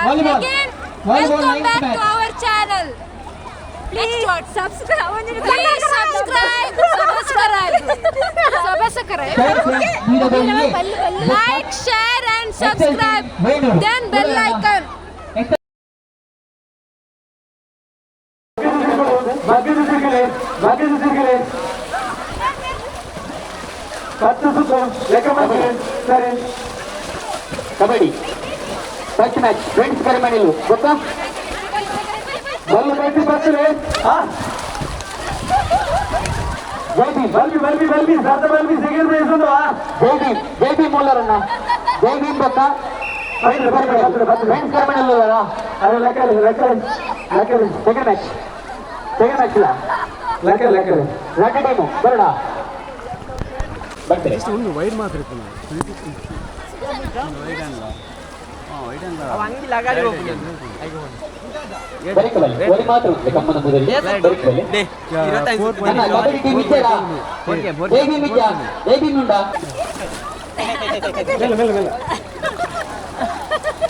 again, welcome back to our channel. Please subscribe. Like, share and subscribe. Then bell icon. Kabaddi first match friends ಕರಿಮಣಿಲು ಗೊತ್ತಾ ಬರ್ತಾರೆ ಬಲ್ಬಿ second prize ಜೈಬಿ ಮೂಲರನ್ನ ಜೈಬಿ ಗೊತ್ತಾ friends ಕರಿಮಣಿಲು ಅದು second match ಇಲ್ಲ ಲೆಕ್ಕ team ಬರೋಣ ಬರ್ತಾರೆ ವೈಡ್ ಮಾತ್ರ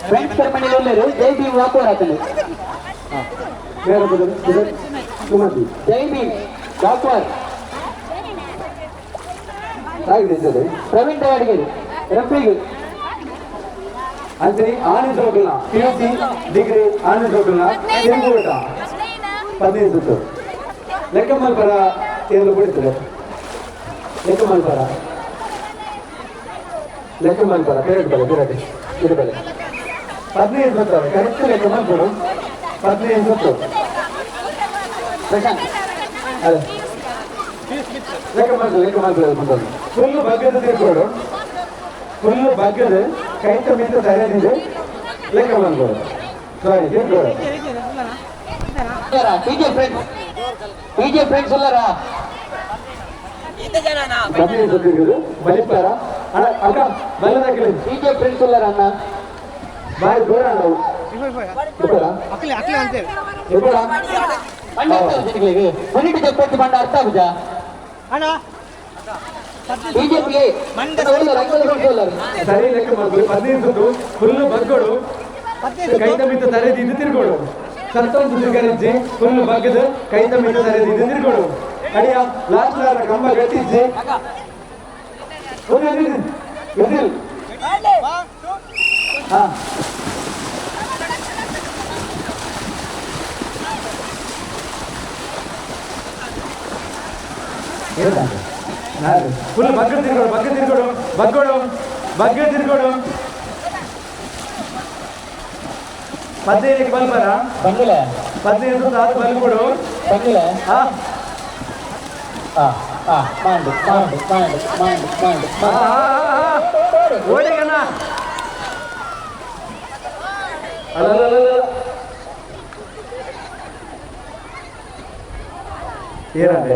ಫ್ರೆಂಡ್ಸ್ ಕರ್ಮಣಿಗಳು ಜೈ ಭೀಮ್ ವಾಕೋರ್ ಆತನು ಜೈ ಭೀಮ್ ವಾಕೋರ್ ಪ್ರವೀಣ್ ತಯಾರಿಗಳು ರಫೀಗಳು ಅಂತೀನಿ ಆನಂದ್ ಹೋಗಲ್ಲ PUC ಡಿಗ್ರಿ ಆನಂದ್ ಹೋಗಲ್ಲ ತಿರುಗೂಟ 15 ಸುತ್ತು ಲೆಕ್ಕಮಲ್ಪರ ಏನು ಬಿಡ್ತಾರೆ ಲೆಕ್ಕಮಲ್ಪರ ಪೇರೆಂಟ್ ಬಲೆ ಬಿರಡೆ ಇರಬಲೆ 15 ಸುತ್ತು ಕರೆಕ್ಟ್ ಲೆಕ್ಕಮಲ್ಪರು 15 ಸುತ್ತು ಪ್ರಶಾಂತ್ ಅದೇ ಲೆಕ್ಕಮಲ್ಪರ ಫುಲ್ ಬಗ್ಗದ ತಿರ್ಗೋಡು ಫುಲ್ ಬಗ್ಗದ ಕೈತ ಮಿಂತ ತಯಾರಿದೆ ಲೆಕ್ಕ ಮಾಡ್ಬೋದು ಸಾರಿ ತಿರ್ಗೋಡು ಟಿಜೆ ಫ್ರೆಂಡ್ಸ್ ಅಲ್ಲರಾ ಬಲಿಪಾರ ಅಕ್ಕ ಬಲ್ಲದಾಗಲಿ ಟಿಜೆ ಫ್ರೆಂಡ್ಸ್ ಅಲ್ಲರ ಅಣ್ಣ ಬಾಯ್ ದೂರ ನಾವು ಮನಿಟ್ಟು చెప్పొచ్చు ಬಂಡ ಅರ್ಥ ಆಗುದಾ ಅಣ್ಣ ಬಿಜೆಪಿ ಸರಿ ಲೆಕ್ಕ ಮಾಡ್ಬೋದು 15 ಫುಲ್ ಬಗ್ಗೋಡು ಕೈತ ಮಿಂತ ತರೆದಿದ್ದು ತಿರ್ಗೋಡು ಸತ್ತೊಂದು ತಿರ್ಗರಿಜ್ಜಿ ಫುಲ್ ಬಗ್ಗದ ಕೈತ ಮಿಂತ ತರೆದಿದ್ದು ತಿರ್ಗೋಡು ಅಡಿಯ ಲಾಸ್ಟ್ ಲಾರ ಕಂಬ ಗಟ್ಟಿಜ್ಜಿ ಹಾ ಫುಲ್ ಬಗ್ಗ ತಿರ್ಗೋಡು 15 ಬಲ್ಬರ ಬಂದಿಲ್ಲ 15 ಸಾಲು ಬಲ್ಕೊಡು ಬಂದಿಲ್ಲ ಹಾ ಮಾಡು ಓಡಿಗಣ್ಣ ಏನಂದ್ರೆ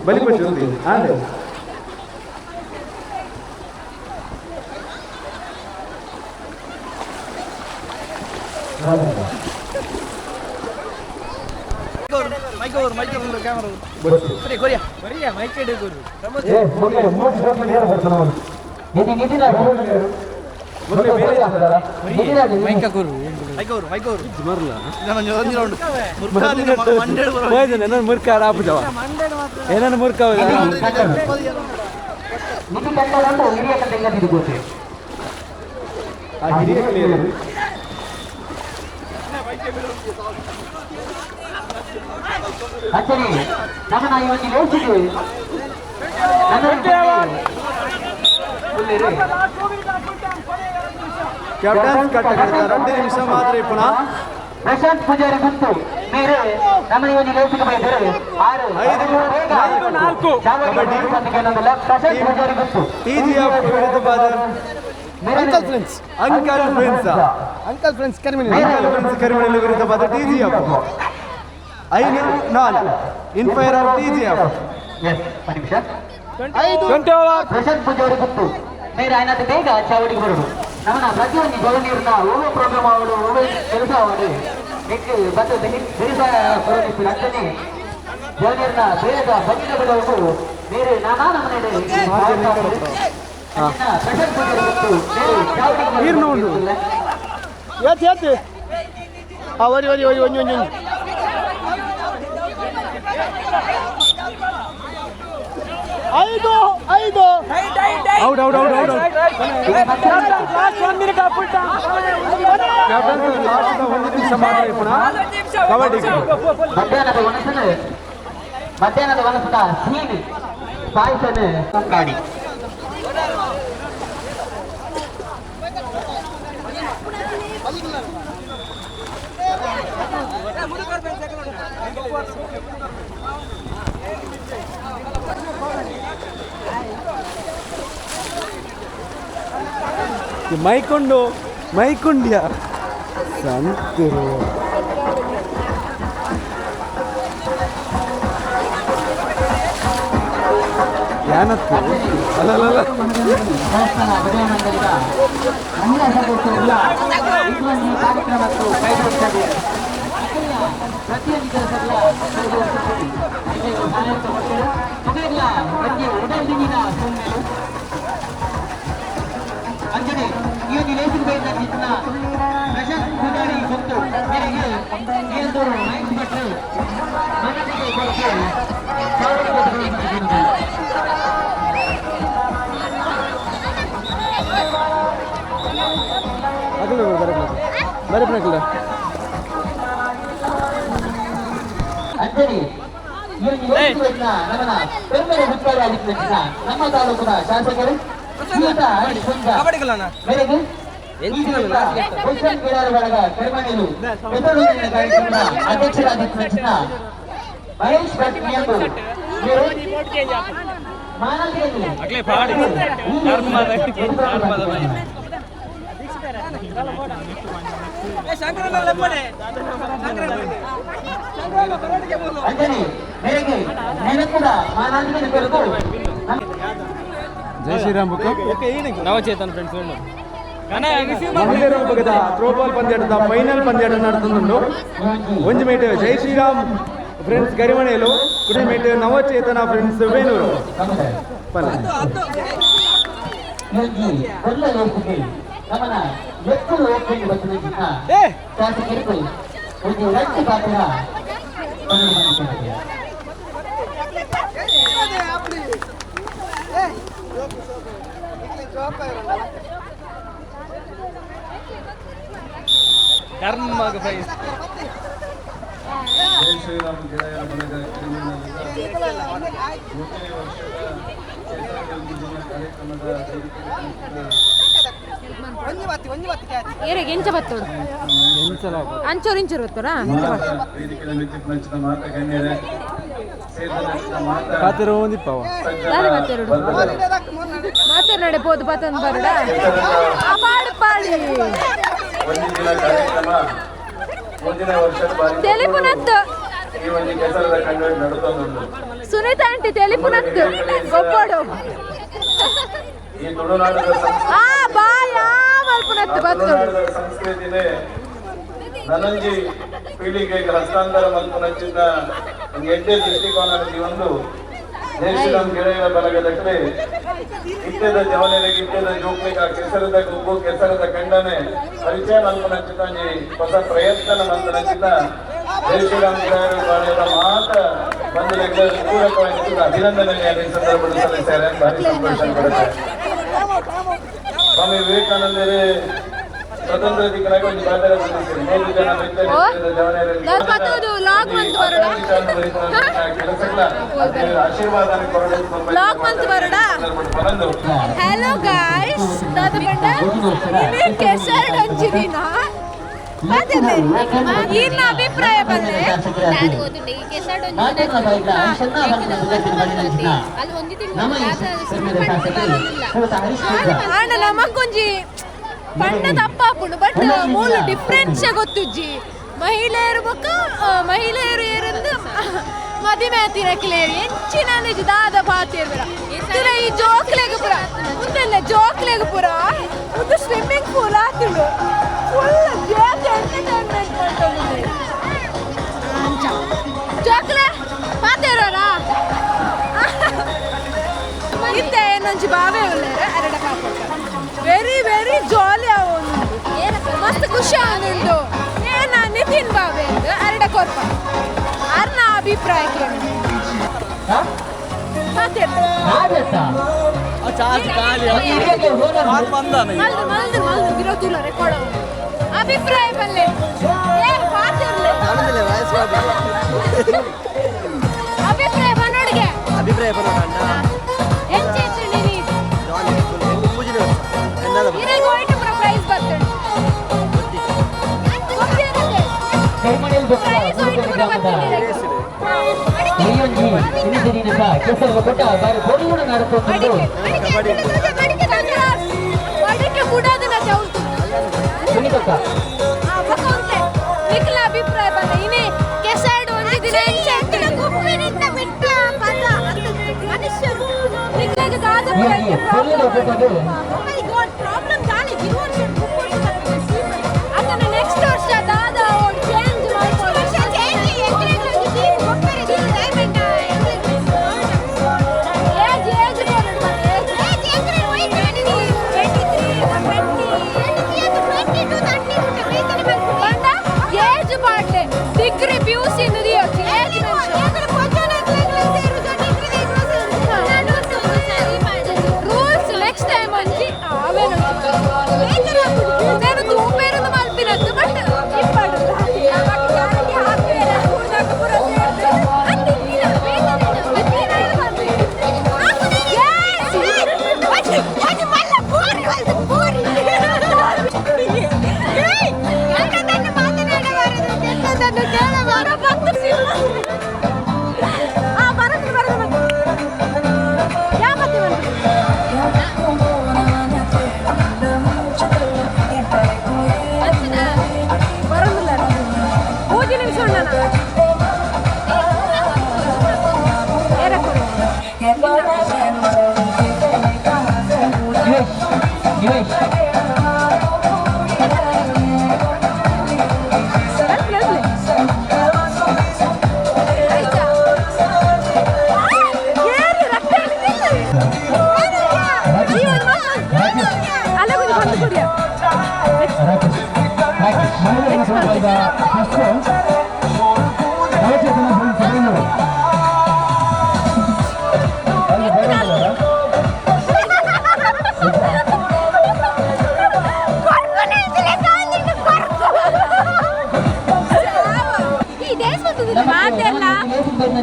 ಬಲಿಪಟ್ಟು ಆದ್ರೆ ಮುರ್ಕಾರ ಆಪುಜವ ಏನನ್ನು ಮುರ್ಕ ನಮ್ಮನ್ನ ಇವತ್ತು ಯೋಚಿಸಿದ್ವಿ ಕ್ಯಾಪ್ಟನ್ ಕಟ್ಟ 2 ನಿಮಿಷ ಮಾತ್ರ ಪುನಃ ಪ್ರಶಾಂತ್ ಪೂಜಾರಿ ಬಂತು ಬೇರೆ ನಮ್ಮನ್ನ ಇವತ್ತು ಯೋಚಿಸಬೇಕಿದ್ರೆ 6 ಪ್ರಶಾಂತ್ ಪೂಜಾರಿ ಬಂತು TGF ವಿರುದ್ಧವಾದ ಅಂಕಲ್ ಫ್ರೆಂಡ್ಸ್ ಕರಿಮಣಿ ವಿರುದ್ಧವಾದ TGF 5-4 in fire of TGF Prashanth Poojary ಬಂತು ಬೇರೆ ఆయనది ಬೇಗ ಚಾವಡಿಗೆ ಬರೋದು ನಮ್ಮನ್ನ ಪ್ರತಿಯೊಂದು ಜಗನೀರ್ನ ಓವೋ ಪ್ರೋಗ್ರಾಮ್ ಆವಡು ಓವೋ ಕೆಲಸ ಆವಡು ಹೆಚ್ಚು ಬಂದು ಬಿಡಿಸ ಬರುತ್ತಿತ್ತು ಅಂತಾನೆ ಜವನಿಯರ್ನ ಬೇರೆದ ಬಗೆಗಳು ಬೇರೆ ನಾನಾ ನಮನೆ ಐದು ಐದು out out out out kabaddi ಮಧ್ಯಾಹ್ನದ ವನಸದ ಸೀನಿ ಪಾಯಸನ ಗಾಡಿ ಮೈಕೊಂಡ್ಯ ಸಂತರು ಯಾನತ್ತು ಅಲ್ಲಲ್ಲ ಕಾರ್ಯಕ್ರಮಕ್ಕೂ ಕೈಗೊಳ್ಳುತ್ತದೆ ಪ್ರತಿಯೊಂದು ಅಂಜನೆ ಈ ಒಂದು ಲೇಖನ ಪ್ರಶಸ್ತಿ ಸುಧಾರಿ ಗೊತ್ತು ಮೇರೆಗೆ ಏಳ್ದೂರು ಮೈಕ್ ಭಟ್ರು ಮನವಿಗೆ ಕೊಟ್ಟು ಅಂಜನೆ ನಮ್ಮ ಪೆರ್ಮೆರೆ ಮುಖ್ಯರಾಗಿದ್ದ ನಮ್ಮ ತಾಲೂಕಿನ ಶಾಸಕರು ಅಧ್ಯಕ್ಷರಾಗಿದ್ದ ಮಹೇಶ್ ಭಟ್ ಅಂಜನೆ ಮೇರೆಗೆ నేను కూడా మా నాన్నకి పేరుతో ಜೈ ಶ್ರೀರಾಮ್ ನವಚೇತನ್ ಫ್ರೆಂಡ್ಸ್ ಮಹಿಳೆಯರ ವಿಭಾಗದ ಥ್ರೋಬಾಲ್ ಪಂದ್ಯಾಟದ ಫೈನಲ್ ಪಂದ್ಯಾಟ ನಡೆದುಕೊಂಡು ಒಂದು ಮೇಟ್ ಜೈ ಶ್ರೀರಾಮ್ ಫ್ರೆಂಡ್ಸ್ ಕರಿಮಣೆಯಲು ಕುಡಿ ಮೇಟ್ ನವಚೇತನ ಫ್ರೆಂಡ್ಸ್ ಬೇನೂರು ಗಮನ ಎತ್ತಲು ಹೋಗಿ ಬಂದಿದ್ದ ಶಾಸಕರು ಒಂದು ರಟ್ಟು ಪಾತ್ರ ಕರ್ಮಗ ಪ್ರೈಸ್ ಜೈ ಶ್ರೀರಾಮ್ ಗೆಳೆಯರ ಬಳಗ ಕಿರಿಮನೆಯಿಂದ 3ನೇ ವರ್ಷದ ಕಾರ್ಯಕ್ರಮದ ಏರೆಗೆ ಎಂಚ ಬತ್ತೋಡು ಅಂಚೂರು ಇಂಚೂರು ಬತ್ತೋರಾ ವೇದಿಕೆಯ ಮಿತ್ರ ಮಾತ ಗಣ್ಯರೇ ಮಾತಾಡ ಪೋದು ಪತನ್ ಬರಡ ಪಾಡು ಪಾಡಿ ತೆಲಿಪುನತ್ತು ಸುನೀತಾ ಆಂಟಿ ತೆಲಿಪುನತ್ತು ಗೊಪ್ಪೋಡು ಸಂಸ್ಕೃತಿನೇ ನನಂಜಿ ಪೀಳಿಗೆಗೆ ಹಸ್ತಾಂತರ ಮಲ್ಪುನಚ್ಚಿನ ಎಡ್ಡೆ ದೃಷ್ಟಿಕೋನದಲ್ಲಿ ಒಂದು ಜಯಶ್ರೀರಾಮ್ ಗೆಳೆಯರ ಬಲಗದಕ್ಕೆ ಇತ್ಯದ ಜವನರಿಗೆ ಇತ್ಯದ ಜೋಕ್ಲಿಗ ಕೆಸರದ ಗುಬ್ಬು ಕೆಸರದ ಕಂಡನೆ ಪರಿಚಯ ಮಲ್ಪುನಚ್ಚಿನ ಹೊಸ ಪ್ರಯತ್ನ ಮಲ್ಪುನಚ್ಚಿನ ಜಯಶ್ರೀರಾಮ್ ಗೆಳೆಯರ ಬಾಳೆಯ ಮಾತ ಬಂದು ಪೂರಕವಾಗಿ ಅಭಿನಂದನೆಯನ್ನು ಈ ಸಂದರ್ಭದಲ್ಲಿ ಸಲ್ಲಿಸಿದ್ದಾರೆ ಭಾರಿ ಸಂತೋಷ ಪಡುತ್ತೆ. ಸ್ವಾಮಿ ವಿವೇಕಾನಂದರೇ ಸ್ವತಂತ್ರ ದಿಕ್ಕನಾಗಿ ಒಂದು ಬಾದರ ಬಂದಿದ್ದೀರಿ 3 ಜನ ಆಶೀರ್ವಾದ ಹಲೋ ಗಾಯ್ಸ್ ಈರ್ನ ಅಭಿಪ್ರಾಯ ಬಂದ್ರೆ ಅಣ್ಣ ನಮಕೊಂಜಿ ಬಣ್ಣ ತಪ್ಪಾಪುಂಡು ಬಟ್ ಮೂಲ ಡಿಫ್ರೆನ್ಸ್ ಗೊತ್ತುಜ್ಜಿ ಮಹಿಳೆಯರು ಬೊಕ್ಕ ಮಹಿಳೆಯರು ಏರಂದು ಮದಿಮೆ ತಿರಕ್ಲೇರಿ ಹೆಚ್ಚಿನ ನಿಜ ದಾದ ಪಾತಿರ್ಬೇಡ ಈ ಜೋಕ್ಲೆಗ್ ಪುರ ಮುಂದೆಲ್ಲ ಜೋಕ್ಲೆಗ್ ಪುರ ಒಂದು ಸ್ವಿಮ್ಮಿಂಗ್ ಪೂಲ್ ಆತುಂಡು ಫುಲ್ ಎಂಟರ್ಟೈನ್ಮೆಂಟ್ ಮಾಡ್ಕೊಂಡು ಒಂಜಿ ಬಾವೆ ಉಳ್ಳೇರ ಅರಡ ಪಾಪ ವೆರಿ ವೆರಿ ಜಾಲಿ ಅವನು ಮಸ್ತ್ ಖುಷಿ ಆಗುಂಡು ಏನ ನಿತಿನ್ ಬಾವೆ ಅಂದು ಅರಡ ಕೊರ್ಪ ಅರ್ನ ಅಭಿಪ್ರಾಯ ಕೇಳಿ ಅಭಿಪ್ರಾಯ ಬಲ್ಲೆ ಅಭಿಪ್ರಾಯ ಬನ್ನೋಡಿಗೆ ಅಭಿಪ್ರಾಯ ಪ್ರೈಸ್ ಬರ್ತದೆ ಅಡಿಕೆ ಬಿಡೋದನ್ನ ಅಭಿಪ್ರಾಯ ಬಂದ ಇನ್ನೇ ಕೆಸಡು ಒಂದು ದಿನ ನೆಕ್ಸ್ಟ್ ವರ್ಷ ದಾದ ಚೇಂಜ್ ಏಜ್ ಬಾಟ್ಲೆ degree PUC rules next time ಅಂಜಿ ಅವೇನು ನಾನು ತೂಪೇರನ್ನು ಮಲ್ಪಿನದ್ದು ಬಟ್ ಇಪ್ಪಡು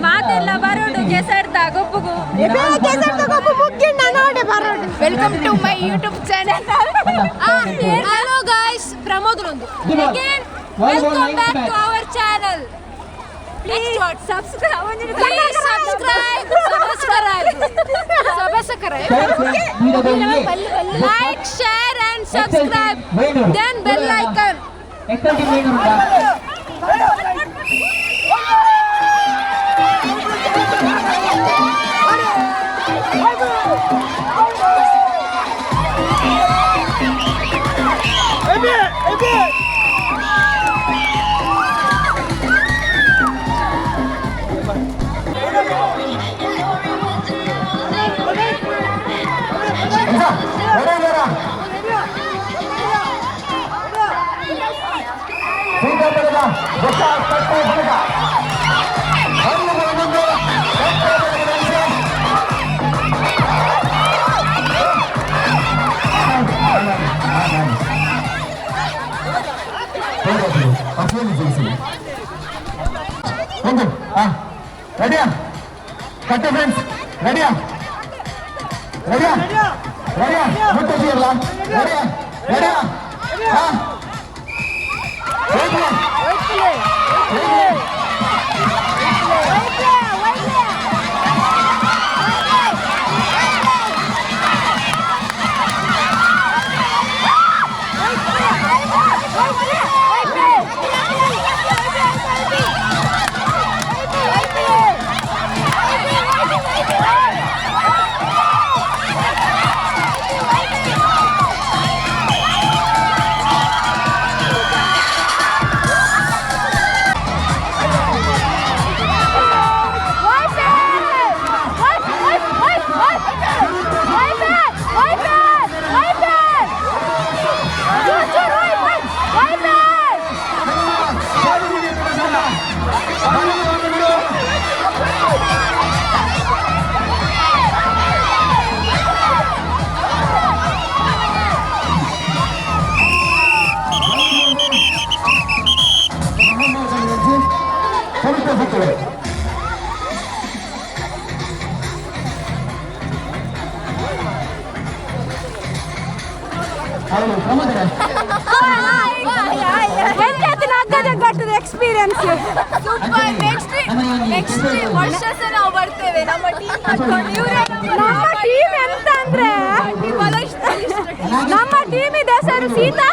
ಮಾತೆಲ್ಲ ಬರೋಡು ಕೆಸರ್ದ ಗೊಬ್ಬುಗು welcome to my YouTube channel hello guys ಪ್ರಮೋದ್ರೊಂದು again welcome back to our channel please subscribe like share and subscribe then bell icon ರೆಡಿಯಾ ಕಟ್ಟೆ ಫ್ರೆಂಡ್ಸ್ ರೆಡಿಯಾ ರೆಡಿಯಾ ರೆಡಿಯಾ ಮುಟ್ಟಿದೆಯಲ್ಲ ರೆಡಿಯಾ ರೆಡಿಯಾ ಎಕ್ಸ್ಪೀರಿಯನ್ಸ್ ಸೂಪರ್. ನೆಕ್ಸ್ಟ್ ವರ್ಷ ನಾವು ಬರ್ತೇವೆ. ನಮ್ಮ ಟೀಮ್ ಎಂತ ಅಂದ್ರೆ ನಮ್ಮ ಟೀಮ್ ಇದೆ ಹೆಸರು ಸೀತಾ.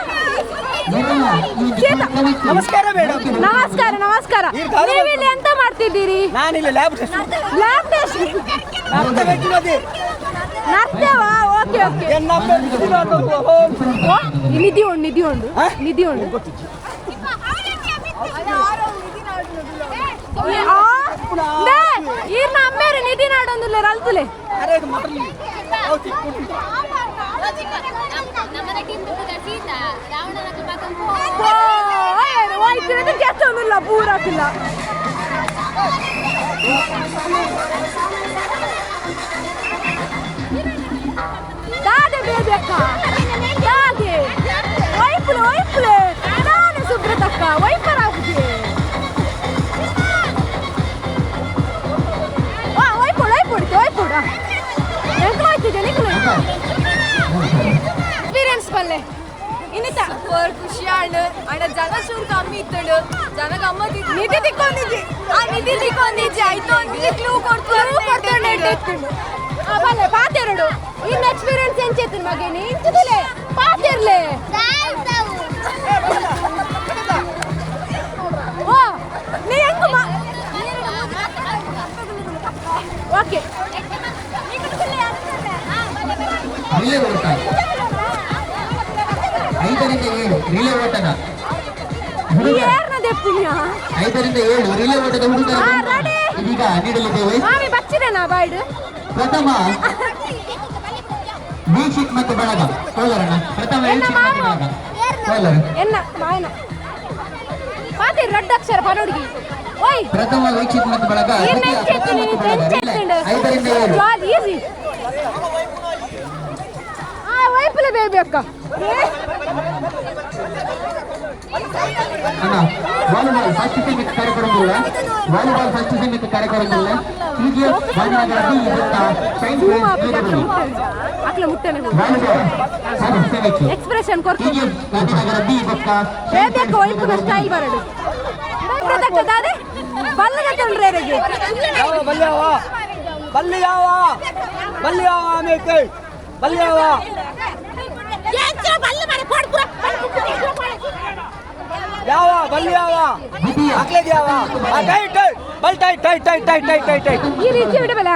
ನಮಸ್ಕಾರ ಮೇಡಮ್. ನಮಸ್ಕಾರ ನಮಸ್ಕಾರ. ನೀವಿಲ್ಲಿ ಎಂತ ಮಾಡ್ತಿದ್ದೀರಿ? ನಾನಿಲ್ಲಿ ಲ್ಯಾಬ್ ಟೆಸ್ಟ್. ಲ್ಯಾಬ್ ಟೆಸ್ಟ್ ನರ್ತೇವಾ? Okay okay. ನಿಧಿ ಉಂಡು ಈರ್ನ ಅಮ್ಮೇರು ನಿಧಿ ನಾಡೊಂದುಲ್ಲೆ ರಲ್ತುಲೆ ಕೆತ್ತೊಂದಿಲ್ಲ ಪೂರಾಕಿಲ್ಲ. ದಾದೆ ಬೇಬೇಕ ದಾದೆ ವೈಪುಲೆ ನಾನೇ ಸುಬ್ರತಕ್ಕ ವೈಪರ್ ಆಗುದೇ. ವೈಪುಡ ಎಕ್ಸ್ಪೀರಿಯನ್ಸ್ ಬಲ್ಲೆ ಇನ್ನಿತ ಸೂಪರ್ ಖುಷಿ ಆಂಡ್ ಅಂಡ ಜನ ಚೂರು ಕಮ್ಮಿ ಇತ್ತಂಡು ಜನ ಗಮ್ಮತ್ ನಿಧಿ ತಿಕ್ಕೊಂಡಿದ್ದಿ. ಆ ನಿಧಿ ತಿಕ್ಕೊಂಡಿದ್ದಿ ಆಯ್ತು ಒಂದು ಕ್ಲೂ ಕೊಡ್ತು ಬಲ್ಲೆ ಪಾತೆರಡು. ಇನ್ನು ಎಕ್ಸ್ಪೀರಿಯನ್ಸ್ ಎಂಚೆತ್ತಿನ ಮಗೇನಿ ಇಂಚದಿಲೆ ಪಾತಿರ್ಲೆ ಓ ನೀ ಹೆಂಗ ಓಕೆ ರಿಲೇ ಓಟ 5ರಿಂದ 7 ರಿಲೇ ಓಟನ ಏರ್ನದೆ ಪುಣ್ಯ 5ರಿಂದ 7 ರಿಲೇ ಓಟದ ಹುಡುಗರು ಇದೀಗ ನೀಡಲಿದ್ದೇವೆ. ಮಾಮಿ ಬಚ್ಚಿರೇನಾ ಬಾಯ್ಡು? ಪ್ರಥಮ ವೀಕ್ಷಿತ್ ಮತ್ತು ಬಳಗ ಕೋಲಾರನ ಪ್ರಥಮ ವೀಕ್ಷಿತ್ ಮತ್ತು ಬಳಗ ಕೋಲಾರ ಎನ್ನ ಮಾಯನ ಪಾತಿ ರೆಡ್ ಅಕ್ಷರ ಪನೋಡ್ಗಿ ಓಯ್ ಪ್ರಥಮ ವೀಕ್ಷಿತ್ ಮತ್ತು ಬಳಗ 5ರಿಂದ 7 ಈಸಿ. ವೈಪುಲೆ ಬೇಬೇಕ ಅಣ್ಣ ವಾಲಿಬಾಲ್ ಫಸ್ಟ್ ಸೆಮಿಕ್ ಕಾರ್ಯಕ್ರಮವಿಲ್ಲ. ವಾಲಿಬಾಲ್ ಫಸ್ಟ್ ಸೆಮಿಕ್ ಕಾರ್ಯಕ್ರಮವಿಲ್ಲ. ಹೀಗೆ ವಾಲಿಬಾಲ್ ಎಕ್ಸ್ಪ್ರೆಷನ್ ಕೊಡ್ತು ಹೀಗೆ ಗಾಂಧಿನಗರ ಬಿ ಬೊಕ್ಕ ಬೇಬೇಕ ವೈಪುನ ಸ್ಟೈಲ್ ಬರಡು ದಾದೆ ಬಲ್ಲದ ತೊಂಡ್ರೆಗೆ ಈ ರೀತಿ ಬಿಡಬಲ್ಲ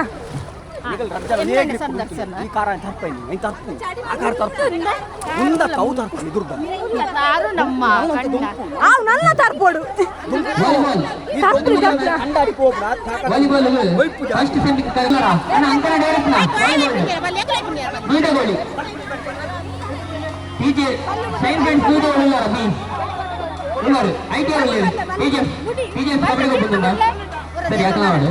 ನನ್ನ ತರ್ಪೋಡು ಫಸ್ಟ್ ಸೆಮಿಕ್ ಬೀಡಗೋಳಿ ಹೀಗೆ ಸೈನ್ ಫ್ರೆಂಡ್ಸ್ ಬೀಡಗೋಳಿ ಉಳ್ಳಾರು ಐಟಿಆರ್ ಹೀಗೆ ಹೀಗೆ ಕಬಡ್ಡಿಗೆ ಬಂದ ಸರಿ ಅದು ಮಾಡು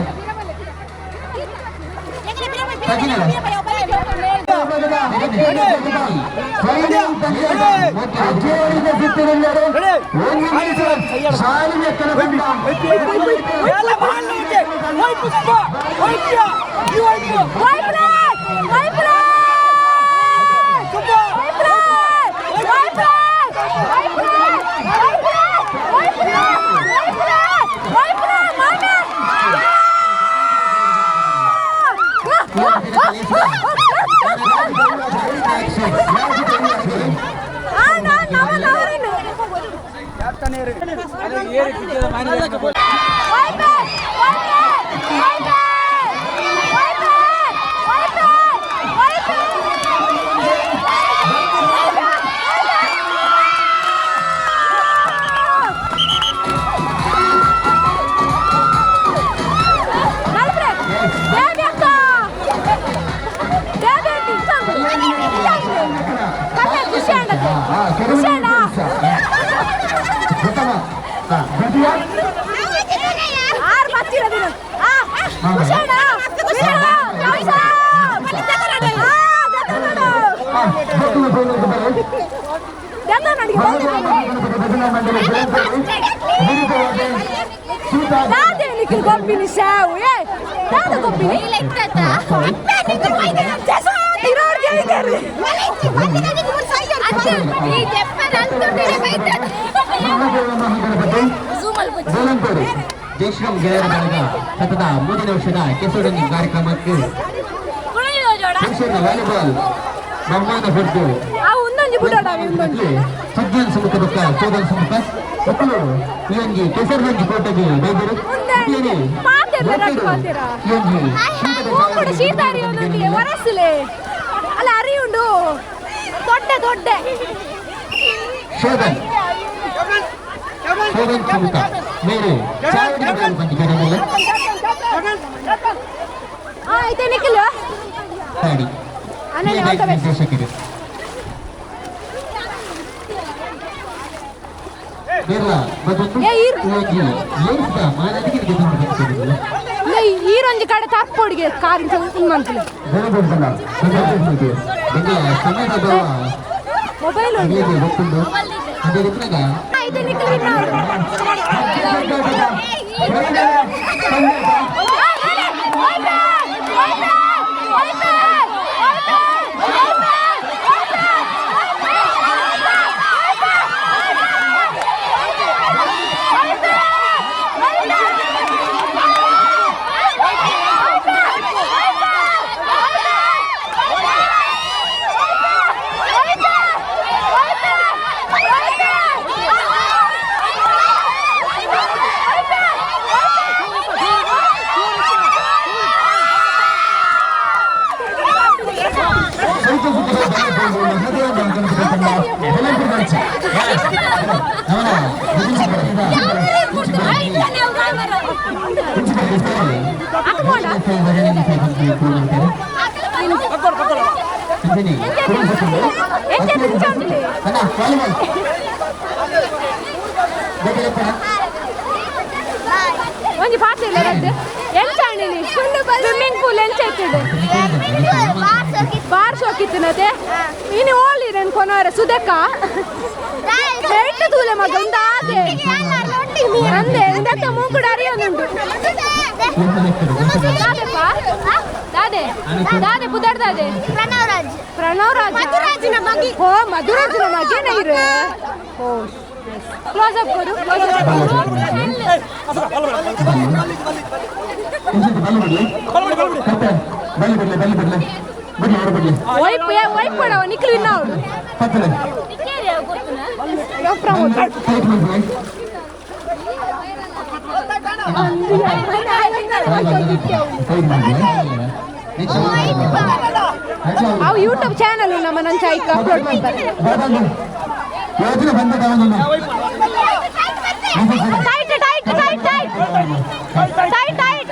ಆರ್ ಬಚ್ಚಿರದಿನ ಆ Kushana Kushana ಜಾಯ್ಸ Date nikel goppini sawu eh. Date goppini. Lekkata. Nikel hoyde jaso tiror geidere. Malekki bandina nikel sayyar. Achha ee jeppan antundire baita. Zumal buchi. ಗೋಲಂಪುರ Jayashree ಗೆಳೆಯರ ಬಳಗ ಸತತ 3 ವರ್ಷದ ಕೆಸರೊಂದಿ ಕಾರ್ಯಕ್ರಮಕ್ಕೆ ಕುಣಿಯೋ ಜೋಡ. ಪುರುಷರ ವಾಲಿಬಾಲ್ ಬಹುಮಾನ ಹೊರತು ಆ ಒಂದೊಂದು ಬಿಡೋಣ ಒಂದೊಂದು. ಸಜ್ಜನ್ ಸುಮುಖ ಬಕ್ಕ ಚೋದನ್ ಸುಮುಖ ಮಕ್ಕಳು ಈ ಕೆಸರೊಂದಿ ಕೋಟೆಗೆ ಬೈದರು ಮಾತೆಲ್ಲ ರಟ್ಟು ಮಾತೆರ ಮೂಗುಡು ಶೀತಾರಿ ಒಂದೊಂದಿಗೆ ಒರಸಲೆ ಅಲ್ಲ ಅರಿಯುಂಡು ದೊಡ್ಡ ದೊಡ್ಡ ಶೋಧನ್ ಸುಮುಖ ಮೇರೆ ಚಾವಡಿ ಬಂದಿದ್ದಾರೆ ಐತೆ ನಿಖಿಲ್ ಗಾಡಿ ಅನನ್ಯ ನಿರ್ದೇಶಕರು ಈರೊಂದು ಕಡೆ ತಪ್ಪೊಡಿಗೆ ಕಾರಿನ ಮಂತ್ಲಿ ಮೊಬೈಲ್ ಐತೆ ನಿಖಿಲ್ ಒಂಜಿ ಪಾಸ್ ಇಲ್ಲ ಎಂಚಾಣಿಲಿ ಸ್ವಿಮ್ಮಿಂಗ್ ಪೂಲ್ ಎಂಚಾಯ್ತದೆ ಬಾರ್ ಶೋಕಿತ್ತನದೆ ಇನ್ನು ಓಳಿರನ್ ಕೊನವರ ಸುದಕ್ಕ ಬೆಟ್ಟು ತೂಲೆ ಮಗ ಉಂದಾದೆ ಅಂದೆ ಇಂದತ್ತ ಮೂಗುಡು ಅರಿಯೋನುಂಡು ದಾದೆಪ್ಪ ದಾದೆ ದಾದೆ ಪುದರ್ ದಾದೆ ಪ್ರಣವರಾಜ್ ಮಧುರಾಜನ ಮಗಿ ಓ ಮಧುರಾಜನ ಮಗಿನ ಇರು ಓ ಕ್ಲೋಸ್ ಅಪ್ ಕೊಡು ವೈಪ್ ಕೊಡವ ನಿಖಿಲ್ ವಿನ್ನ ಅವಳು ಅವು ಯೂಟ್ಯೂಬ್ ಚಾನಲ್ ನಮ್ಮ ನನ್ನ ಚಾಯ್ಕ ಅಪ್ಲೋಡ್ ಮಾಡ್ತಾರೆ tight tight tight tight tight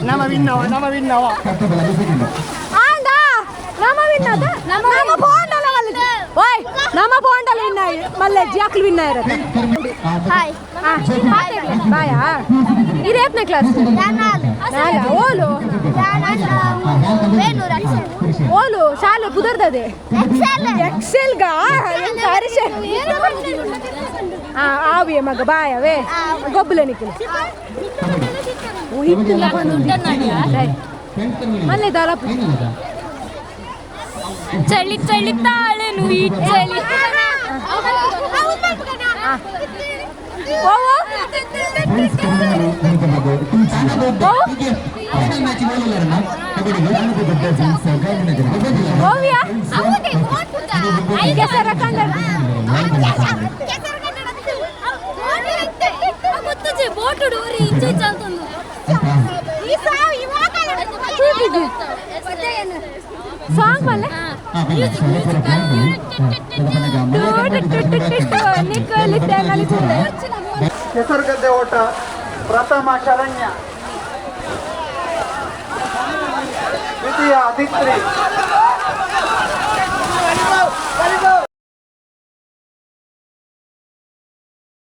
ನಮ್ಮ ವಿನ್ನವ ಆಂಡ ನಮ್ಮ ವಿನ್ನದ ನಮ್ಮ ಬೋಂಡಲ ಮಲ್ಲ ಓಯ್ ನಮ್ಮ ಬೋಂಡಲ ವಿನ್ನ ಮಲ್ಲ ಜಾಕ್ಲ್ ವಿನ್ನ ಇರುತ್ತೆ ಹಾಯ್ ಬಾಯಾ ಇದು ಎಷ್ಟನೇ ಕ್ಲಾಸ್ ನಾಲ ಓಲು ಓಲು ಶಾಲೆ ಕುದರ್ದದೆ ಎಕ್ಸೆಲ್ ಗಾ ಎಂತ ಹರಿಷ ಆವಿಯ ಮಗ ಬಾಯವೇ ಗೊಬ್ಬಲ ನಿಖಿಲ್ ಮಲ್ಲೆ ದಾಲಪು ಚಳಿ ಚಳಿ ತಾಳೆನು ಈ ಚಳಿ ಸಾಂಗ್ ಮಲ್ಲ ಕೆಸರುಗದ್ದೆ ಓಟ ಪ್ರಥಮ ಶರಣ್ಯ, ದ್ವಿತೀಯ ಅದಿತ್ರಿ,